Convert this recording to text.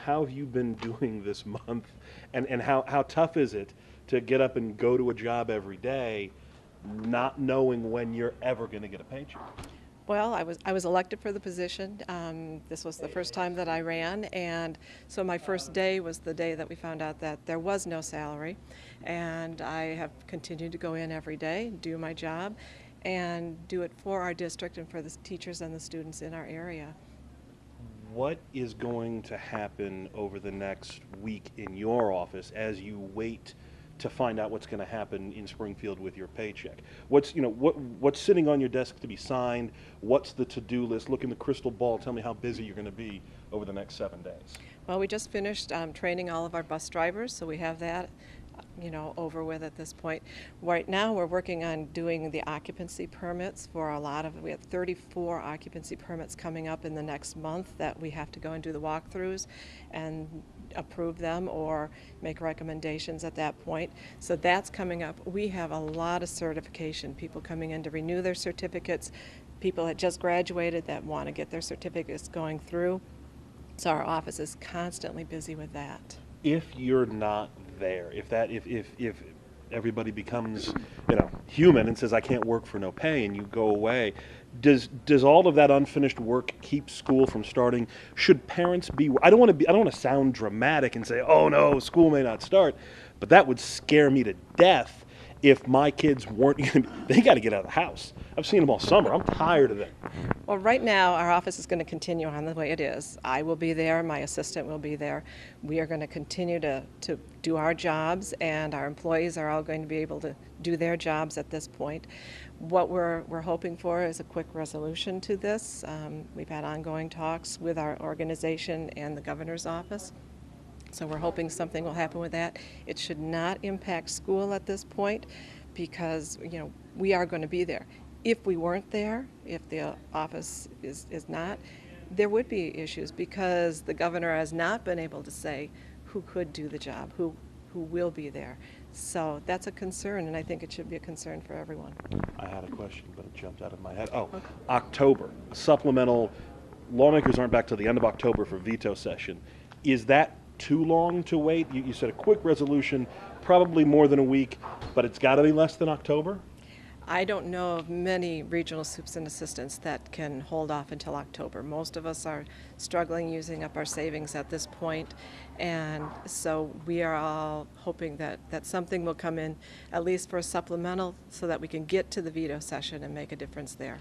how have you been doing this month, and how tough is it to get up and go to a job every day, not knowing when you're ever going to get a paycheck? Well, I was elected for the position. This was the first time that I ran, and so my first day was the day that we found out that there was no salary. And I have continued to go in every day, do my job, and do it for our district and for the teachers and the students in our area. What is going to happen over the next week in your office as you wait to find out what's going to happen in Springfield with your paycheck? What's sitting on your desk to be signed? What's the to-do list? Look in the crystal ball. Tell me how busy you're going to be over the next 7 days. Well, we just finished training all of our bus drivers, so we have that, over with at this point. Right now, we're working on doing the occupancy permits for a lot of. We have 34 occupancy permits coming up in the next month that we have to go and do the walkthroughs and approve them or make recommendations at that point. So that's coming up. We have a lot of certification, people coming in to renew their certificates, people that just graduated that want to get their certificates going through. So our office is constantly busy with that. If you're not there, if everybody becomes human and says I can't work for no pay, and you go away, does all of that unfinished work keep school from starting? Should parents be? I don't want to sound dramatic and say, oh no, school may not start, but that would scare me to death if my kids weren't. They got to get out of the house. I've seen them all summer. I'm tired of them. Well, right now, our office is going to continue on the way it is. I will be there. My assistant will be there. We are going to continue to do our jobs, and our employees are all going to be able to do their jobs at this point. What we're hoping for is a quick resolution to this. We've had ongoing talks with our organization and the governor's office. So we're hoping something will happen with that. It should not impact school at this point because, we are going to be there. If we weren't there, if the office is not, there would be issues because the governor has not been able to say who could do the job, who will be there. So that's a concern, and I think it should be a concern for everyone. I had a question, but it jumped out of my head. Oh, okay. October, supplemental. Lawmakers aren't back till the end of October for veto session. Is that too long to wait? You said a quick resolution, probably more than a week, but it's got to be less than October? I don't know of many regional soups and assistants that can hold off until October. Most of us are struggling using up our savings at this point, and so we are all hoping that something will come in, at least for a supplemental, so that we can get to the veto session and make a difference there.